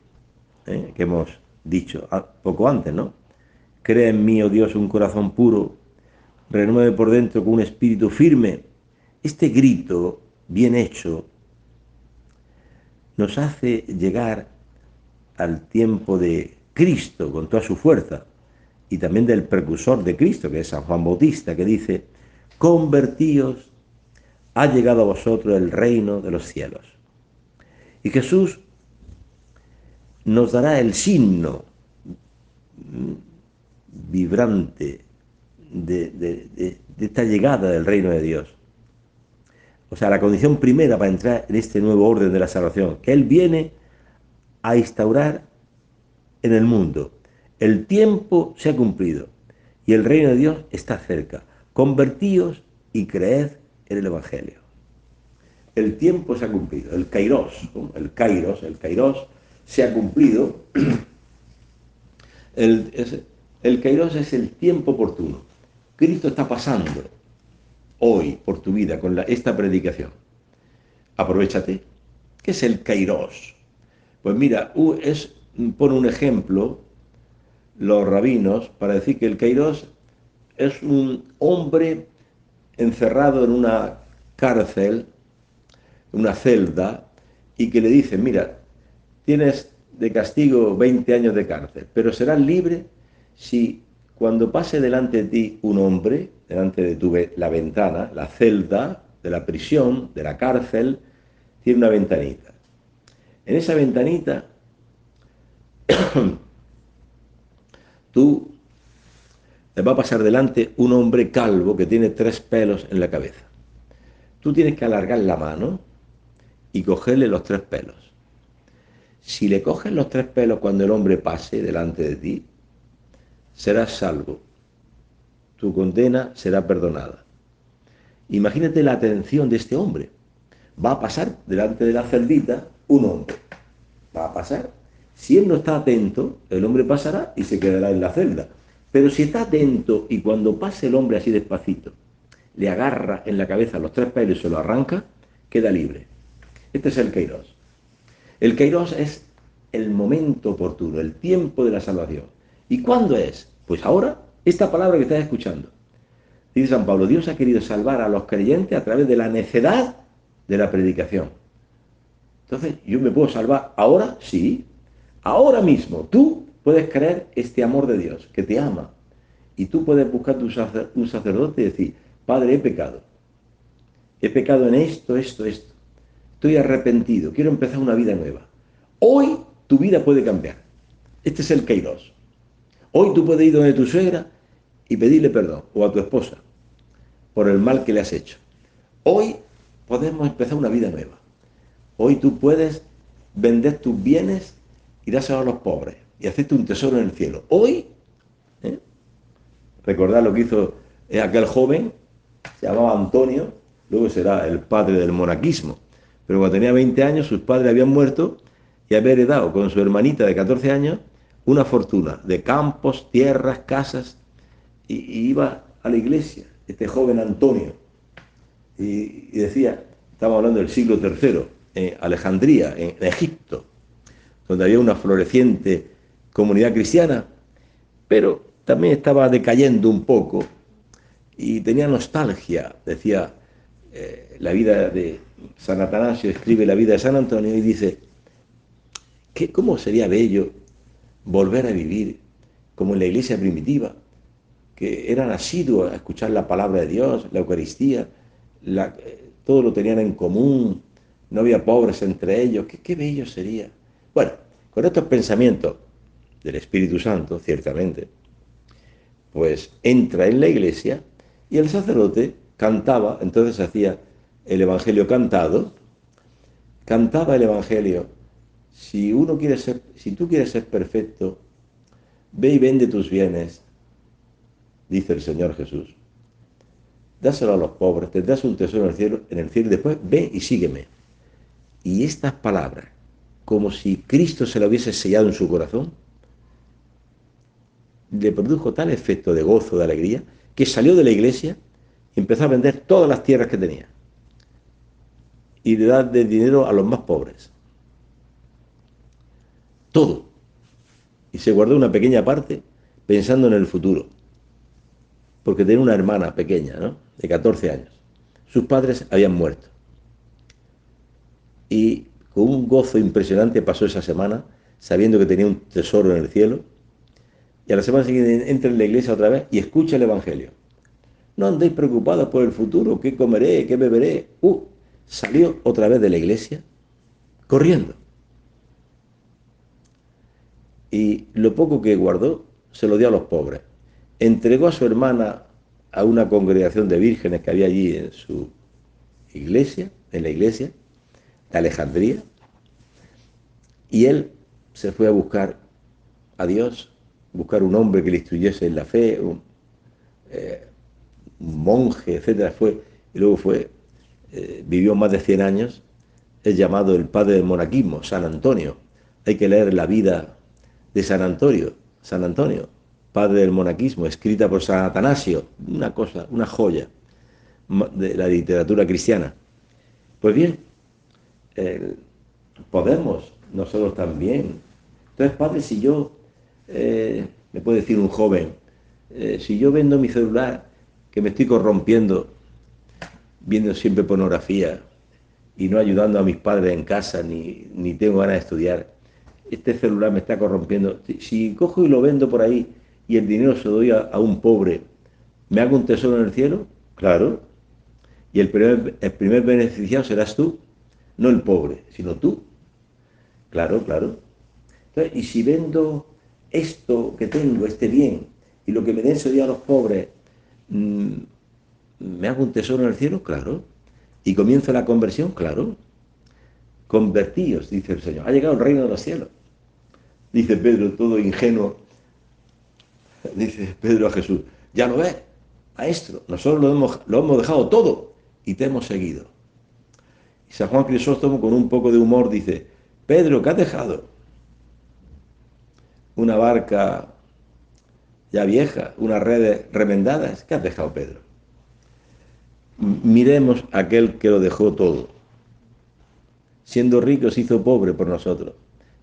S1: que hemos dicho poco antes, ¿no? Crea en mí, oh Dios, un corazón puro, renueve por dentro con un espíritu firme. Este grito bien hecho nos hace llegar al tiempo de Cristo con toda su fuerza y también del precursor de Cristo, que es San Juan Bautista, que dice: convertíos, ha llegado a vosotros el reino de los cielos. Y Jesús nos dará el signo vibrante de esta llegada del reino de Dios. O sea, la condición primera para entrar en este nuevo orden de la salvación, que Él viene a instaurar en el mundo. El tiempo se ha cumplido y el reino de Dios está cerca. Convertíos y creed en el Evangelio. El tiempo se ha cumplido. El kairos, ¿no? el kairos se ha cumplido. El kairos es el tiempo oportuno. Cristo está pasando hoy por tu vida con esta predicación. Aprovéchate. ¿Qué es el kairos? Pues mira, pone un ejemplo los rabinos para decir que el kairos es un hombre encerrado en una cárcel, una celda, y que le dicen, mira, tienes de castigo 20 años de cárcel, pero serás libre si cuando pase delante de ti un hombre, delante de la ventana, la celda de la prisión, de la cárcel, tiene una ventanita. En esa ventanita tú te va a pasar delante un hombre calvo que tiene 3 pelos en la cabeza. Tú tienes que alargar la mano y cogerle los 3 pelos. Si le coges los 3 pelos cuando el hombre pase delante de ti, serás salvo. Tu condena será perdonada. Imagínate la atención de este hombre. Va a pasar delante de la celdita un hombre. Va a pasar. Si él no está atento, el hombre pasará y se quedará en la celda. Pero si está atento y cuando pase el hombre así despacito, le agarra en la cabeza los 3 pelos y se lo arranca, queda libre. Este es el kairos. El kairos es el momento oportuno, el tiempo de la salvación. ¿Y cuándo es? Pues ahora, esta palabra que estás escuchando. Dice San Pablo, Dios ha querido salvar a los creyentes a través de la necedad de la predicación. Entonces, ¿yo me puedo salvar ahora? Sí. Ahora mismo, tú puedes creer este amor de Dios, que te ama. Y tú puedes buscar un sacerdote y decir, Padre, he pecado. He pecado en esto. Estoy arrepentido, quiero empezar una vida nueva. Hoy tu vida puede cambiar. Este es el kairos. Hoy tú puedes ir donde tu suegra y pedirle perdón, o a tu esposa, por el mal que le has hecho. Hoy podemos empezar una vida nueva. Hoy tú puedes vender tus bienes y dárselos a los pobres y hacerte un tesoro en el cielo. Hoy, recordad lo que hizo aquel joven, se llamaba Antonio, luego será el padre del monaquismo, pero cuando tenía 20 años sus padres habían muerto y había heredado con su hermanita de 14 años una fortuna de campos, tierras, casas, y iba a la iglesia, este joven Antonio, y decía, estamos hablando del siglo III, en Alejandría, en Egipto, donde había una floreciente comunidad cristiana, pero también estaba decayendo un poco y tenía nostalgia. Decía, la vida de San Atanasio escribe la vida de San Antonio y dice, ¿cómo sería bello volver a vivir como en la iglesia primitiva, que eran asiduos a escuchar la palabra de Dios, la Eucaristía, todo lo tenían en común, no había pobres entre ellos, qué bello sería. Bueno, con estos pensamientos del Espíritu Santo, ciertamente, pues entra en la iglesia y el sacerdote cantaba, entonces hacía el Evangelio cantado, cantaba el Evangelio. Si tú quieres ser perfecto, ve y vende tus bienes, dice el Señor Jesús. Dáselo a los pobres, tendrás un tesoro en el cielo y después ve y sígueme. Y estas palabras, como si Cristo se lo hubiese sellado en su corazón, le produjo tal efecto de gozo, de alegría, que salió de la iglesia y empezó a vender todas las tierras que tenía y de dar de dinero a los más pobres. Todo. Y se guardó una pequeña parte pensando en el futuro, porque tenía una hermana pequeña, ¿no?, de 14 años. Sus padres habían muerto. Y con un gozo impresionante pasó esa semana, sabiendo que tenía un tesoro en el cielo, y a la semana siguiente entra en la iglesia otra vez y escucha el Evangelio. No andéis preocupados por el futuro, qué comeré, qué beberé. Salió otra vez de la iglesia corriendo. y lo poco que guardó se lo dio a los pobres. Entregó a su hermana a una congregación de vírgenes que había allí en su iglesia, en la iglesia de Alejandría, y él se fue a buscar a Dios, buscar un hombre que le instruyese en la fe, un monje, etcétera, y luego vivió más de 100 años, es llamado el padre del monaquismo, San Antonio. Hay que leer la vida de San Antonio, padre del monaquismo, escrita por San Atanasio, una cosa, una joya de la literatura cristiana. Pues bien, eh, podemos nosotros también. Entonces, padre, si yo, me puede decir un joven, si yo vendo mi celular, que me estoy corrompiendo, viendo siempre pornografía y no ayudando a mis padres en casa, ni tengo ganas de estudiar, este celular me está corrompiendo. Si cojo y lo vendo por ahí y el dinero se lo doy a un pobre, ¿me hago un tesoro en el cielo? Claro. Y el primer beneficiado serás tú, no el pobre, sino tú. Claro, claro. Entonces, y si vendo esto que tengo, este bien, y lo que me den se doy a los pobres, mmm, ¿me hago un tesoro en el cielo? Claro. ¿Y comienza la conversión? Claro. Convertíos, dice el Señor. Ha llegado el reino de los cielos. Dice Pedro, todo ingenuo, dice Pedro a Jesús, ya lo ves, maestro, nosotros lo hemos dejado todo y te hemos seguido. Y San Juan Crisóstomo, con un poco de humor, dice, Pedro, ¿qué has dejado? Una barca ya vieja, unas redes remendadas. ¿Qué has dejado, Pedro? Miremos a aquel que lo dejó todo. Siendo rico se hizo pobre por nosotros,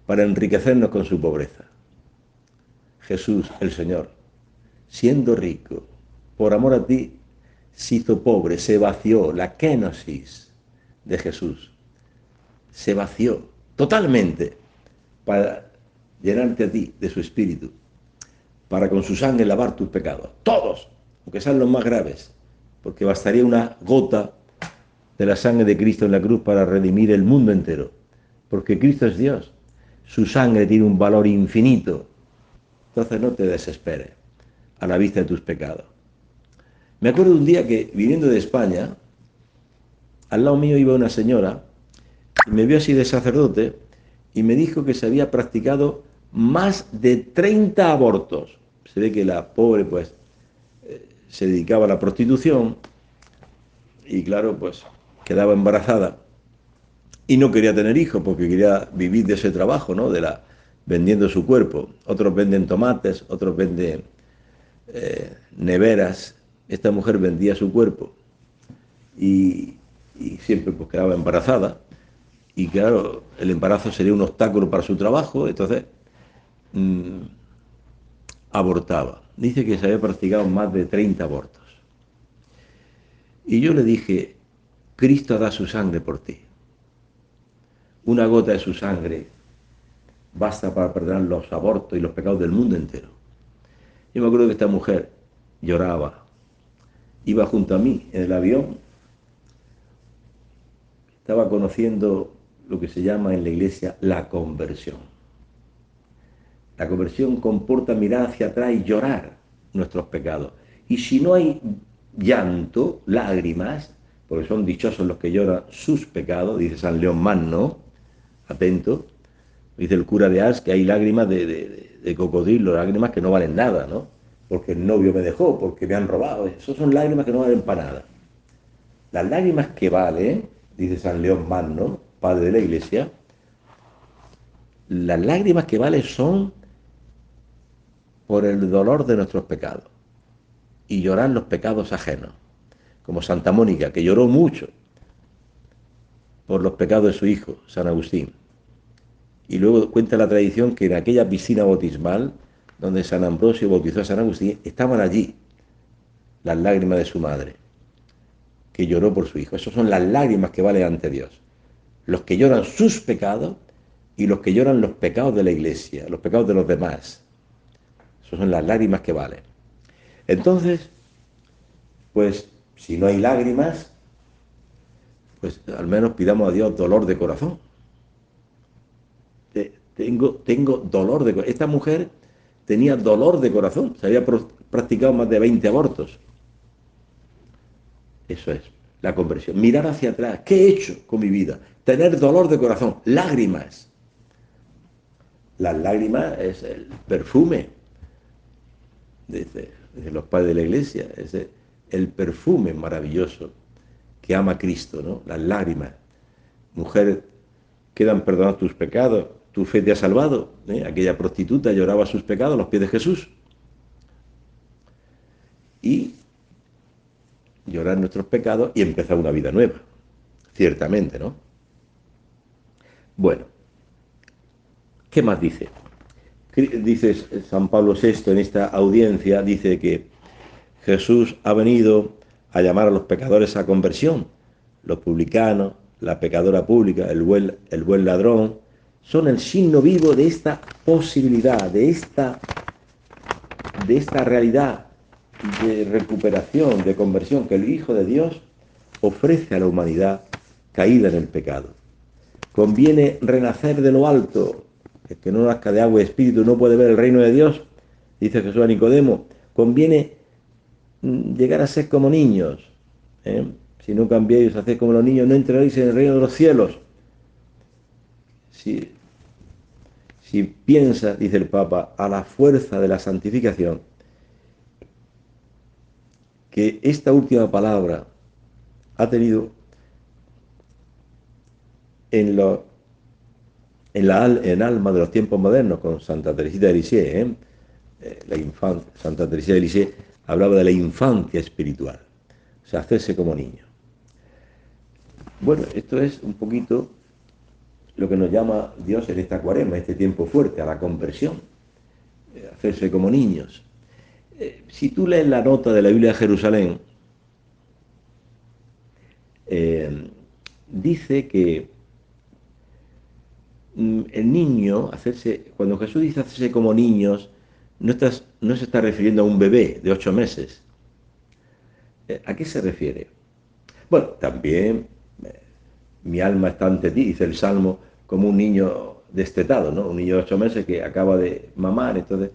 S1: para enriquecernos con su pobreza. Jesús, el Señor, siendo rico, por amor a ti, se hizo pobre, se vació, la kenosis de Jesús. Se vació totalmente para llenarte a ti de su espíritu, para con su sangre lavar tus pecados, todos, aunque sean los más graves, porque bastaría una gota de la sangre de Cristo en la cruz para redimir el mundo entero, porque Cristo es Dios, su sangre tiene un valor infinito. Entonces no te desesperes a la vista de tus pecados. Me acuerdo de un día que, viniendo de España, al lado mío iba una señora, y me vio así de sacerdote, y me dijo que se había practicado más de 30 abortos. Se ve que la pobre, pues, se dedicaba a la prostitución, y claro, pues, quedaba embarazada, y no quería tener hijos, porque quería vivir de ese trabajo, ¿no? Vendiendo su cuerpo. Otros venden tomates, otros venden neveras. Esta mujer vendía su cuerpo y, y siempre pues quedaba embarazada, y claro, el embarazo sería un obstáculo para su trabajo, entonces mmm, abortaba. Dice que se había practicado más de 30 abortos. Y yo le dije, Cristo da su sangre por ti. Una gota de su sangre basta para perdonar los abortos y los pecados del mundo entero. Yo me acuerdo que esta mujer lloraba, iba junto a mí en el avión, estaba conociendo lo que se llama en la iglesia la conversión. La conversión comporta mirar hacia atrás y llorar nuestros pecados. Y si no hay llanto, lágrimas, porque son dichosos los que lloran sus pecados, dice San León Magno, atento, dice el cura de Ars que hay lágrimas de cocodrilo, lágrimas que no valen nada, ¿no? Porque el novio me dejó, porque me han robado. Esas son lágrimas que no valen para nada. Las lágrimas que valen, dice San León Magno, padre de la iglesia, las lágrimas que valen son por el dolor de nuestros pecados y llorar los pecados ajenos, como Santa Mónica, que lloró mucho por los pecados de su hijo, San Agustín. Y luego cuenta la tradición que en aquella piscina bautismal donde San Ambrosio bautizó a San Agustín, estaban allí las lágrimas de su madre, que lloró por su hijo. Esas son las lágrimas que valen ante Dios. Los que lloran sus pecados y los que lloran los pecados de la iglesia, los pecados de los demás. Esas son las lágrimas que valen. Entonces, pues, si no hay lágrimas, pues al menos pidamos a Dios dolor de corazón. tengo dolor de corazón. Esta mujer tenía dolor de corazón, se había practicado más de 20 abortos. Eso es la conversión. Mirar hacia atrás. ¿Qué he hecho con mi vida? Tener dolor de corazón, lágrimas. Las lágrimas es el perfume, de los padres de la iglesia, es el perfume maravilloso que ama a Cristo, ¿no? Las lágrimas. Mujer, quedan perdonados tus pecados, tu fe te ha salvado. Aquella prostituta lloraba sus pecados a los pies de Jesús. Y llorar nuestros pecados y empezar una vida nueva, ciertamente, ¿no? Bueno, ¿qué más dice? Dice San Pablo VI en esta audiencia, dice que Jesús ha venido a llamar a los pecadores a conversión. Los publicanos, la pecadora pública, el buen ladrón, son el signo vivo de esta posibilidad, de esta realidad de recuperación, de conversión que el Hijo de Dios ofrece a la humanidad caída en el pecado. Conviene renacer de lo alto. El que no nazca de agua y espíritu no puede ver el reino de Dios, dice Jesús a Nicodemo. Conviene llegar a ser como niños. Si no cambiáis, hacéis como los niños, no entraréis en el reino de los cielos. Si piensa, dice el Papa, a la fuerza de la santificación, que esta última palabra ha tenido en el alma de los tiempos modernos, con Santa Teresita de Lisieux, Santa Teresita de Lisieux hablaba de la infancia espiritual, o sea, hacerse como niño. Bueno, esto es un poquito lo que nos llama Dios en esta cuaresma, este tiempo fuerte, a la conversión, hacerse como niños. Si tú lees la nota de la Biblia de Jerusalén, dice que el niño, cuando Jesús dice hacerse como niños, no se está refiriendo a un bebé de 8 meses. ¿A qué se refiere? Bueno, también mi alma está ante ti, dice el Salmo, como un niño destetado, ¿no? Un niño de 8 meses que acaba de mamar, entonces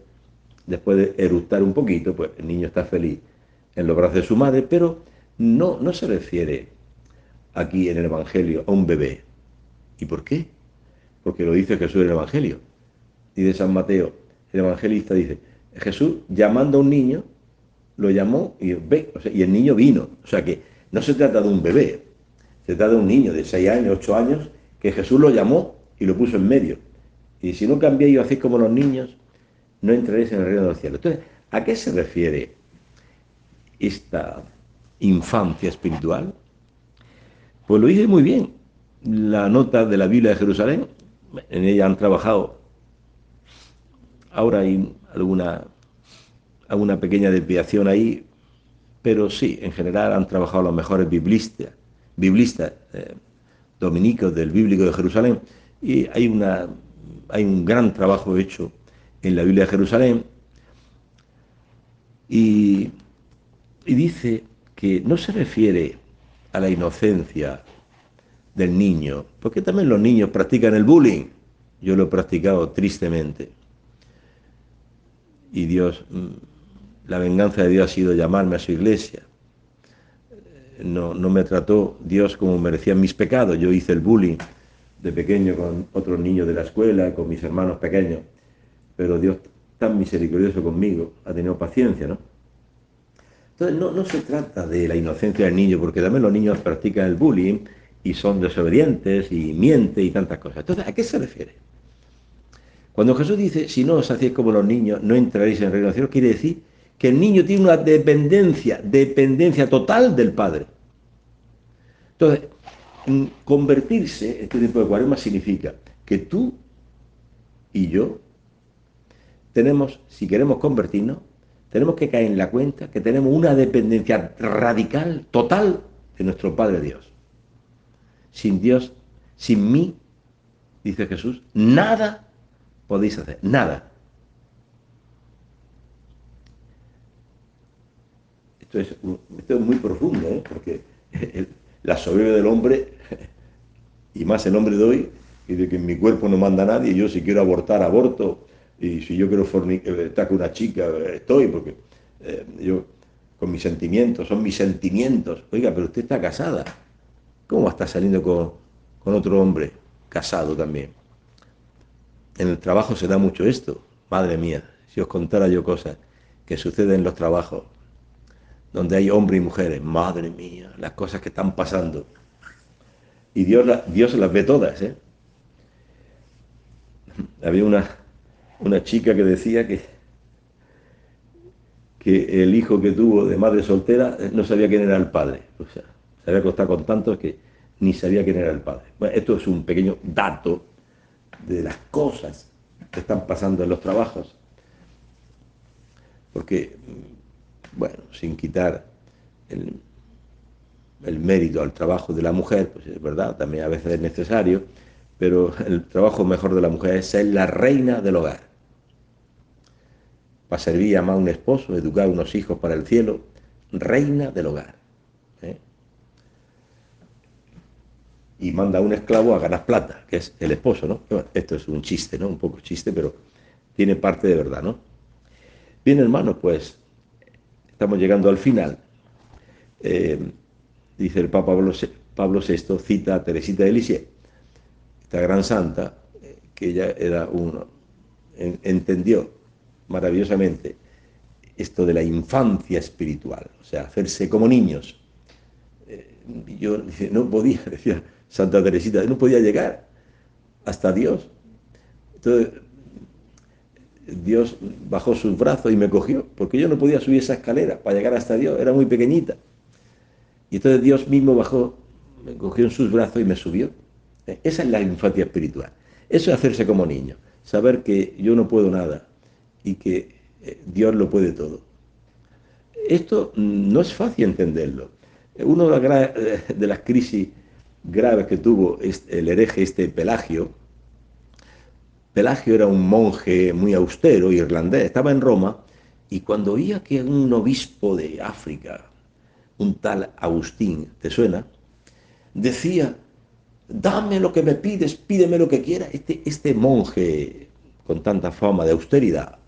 S1: después de eructar un poquito, pues el niño está feliz en los brazos de su madre, pero no se refiere aquí en el Evangelio a un bebé. ¿Y por qué? Porque lo dice Jesús en el Evangelio. Dice San Mateo, el evangelista dice, Jesús llamando a un niño, lo llamó y y el niño vino. O sea que no se trata de un bebé, se trata de un niño de 6 años, 8 años, que Jesús lo llamó y lo puso en medio. Y si no cambiáis y hacéis como los niños, no entraréis en el reino de los cielos. Entonces, ¿a qué se refiere esta infancia espiritual? Pues lo dice muy bien la nota de la Biblia de Jerusalén. En ella han trabajado. Ahora hay alguna pequeña desviación ahí, pero sí, en general han trabajado los mejores biblistas dominicos del Bíblico de Jerusalén, y hay un gran trabajo hecho en la Biblia de Jerusalén, y dice que no se refiere a la inocencia del niño, porque también los niños practican el bullying. Yo lo he practicado tristemente. Y Dios, la venganza de Dios ha sido llamarme a su iglesia. No me trató Dios como merecían mis pecados. Yo hice el bullying de pequeño con otros niños de la escuela, con mis hermanos pequeños, pero Dios, tan misericordioso conmigo, ha tenido paciencia, ¿no? Entonces no se trata de la inocencia del niño, porque también los niños practican el bullying y son desobedientes y mienten y tantas cosas. Entonces, ¿a qué se refiere? Cuando Jesús dice, si no os hacéis como los niños, no entraréis en el reino de los cielos, quiere decir que el niño tiene una dependencia total del Padre. Entonces, convertirse en este tiempo de cuaresma significa que tú y yo tenemos, si queremos convertirnos, tenemos que caer en la cuenta que tenemos una dependencia radical, total, de nuestro Padre Dios. Sin Dios, sin mí, dice Jesús, nada podéis hacer, nada. Esto es muy profundo, porque la soberbia del hombre, y más el hombre de hoy, y de que en mi cuerpo no manda nadie, yo si quiero abortar, aborto, y si yo quiero estar con una chica, estoy, porque yo con mis sentimientos, son mis sentimientos. Oiga, pero usted está casada, ¿cómo va a estar saliendo con otro hombre casado también? En el trabajo se da mucho esto, madre mía, si os contara yo cosas que suceden en los trabajos, donde hay hombres y mujeres, madre mía, las cosas que están pasando. Y Dios las ve todas, ¿eh? Había una chica que decía que el hijo que tuvo de madre soltera no sabía quién era el padre. O sea, se había acostado con tantos que ni sabía quién era el padre. Bueno, esto es un pequeño dato de las cosas que están pasando en los trabajos. Porque, bueno, sin quitar el mérito al trabajo de la mujer, pues es verdad, también a veces es necesario, pero el trabajo mejor de la mujer es ser la reina del hogar. Para servir y amar a un esposo, educar a unos hijos para el cielo, reina del hogar. ¿Eh? Y manda a un esclavo a ganar plata, que es el esposo, ¿no? Bueno, esto es un chiste, ¿no? Un poco chiste, pero tiene parte de verdad, ¿no? Bien, hermanos, pues estamos llegando al final. Dice el Papa Pablo VI, cita a Teresita de Lisieux, esta gran santa, que ella era entendió maravillosamente esto de la infancia espiritual, o sea, hacerse como niños. Yo no podía, decía Santa Teresita, no podía llegar hasta Dios. Entonces, Dios bajó sus brazos y me cogió, porque yo no podía subir esa escalera para llegar hasta Dios, era muy pequeñita. Y entonces Dios mismo bajó, me cogió en sus brazos y me subió. Esa es la infancia espiritual. Eso es hacerse como niño, saber que yo no puedo nada y que Dios lo puede todo. Esto no es fácil entenderlo. Una de las crisis graves que tuvo el hereje Pelagio. Pelagio era un monje muy austero, irlandés, estaba en Roma, y cuando oía que un obispo de África, un tal Agustín, ¿te suena?, decía, dame lo que me pides, pídeme lo que quiera. Este monje con tanta fama de austeridad,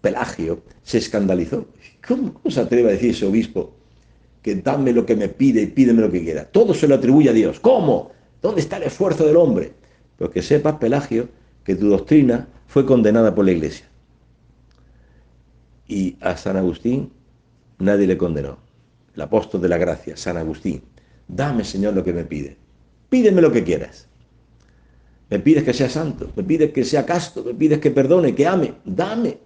S1: Pelagio, se escandalizó. ¿Cómo se atreve a decir ese obispo que dame lo que me pide y pídeme lo que quiera? Todo se lo atribuye a Dios. ¿Cómo? ¿Dónde está el esfuerzo del hombre? Pero que sepas, Pelagio, que tu doctrina fue condenada por la Iglesia. Y a San Agustín nadie le condenó. El apóstol de la gracia, San Agustín. Dame, Señor, lo que me pide. Pídeme lo que quieras. Me pides que sea santo, me pides que sea casto, me pides que perdone, que ame. Dame.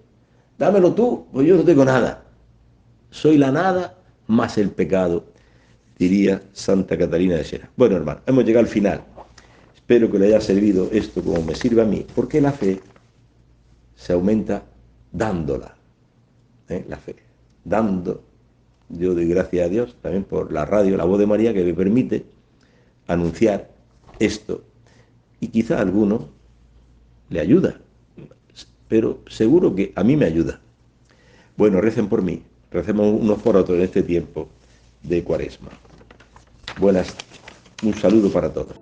S1: Dámelo tú, pues yo no tengo nada. Soy la nada más el pecado, diría Santa Catalina de Siena. Bueno, hermano, hemos llegado al final. Espero que le haya servido esto como me sirve a mí, porque la fe se aumenta dándola. La fe. Dando. Yo doy gracias a Dios también por la radio, la voz de María, que me permite anunciar esto. Y quizá a alguno le ayuda, pero seguro que a mí me ayuda. Bueno, recen por mí, recemos unos por otros en este tiempo de Cuaresma. Un saludo para todos.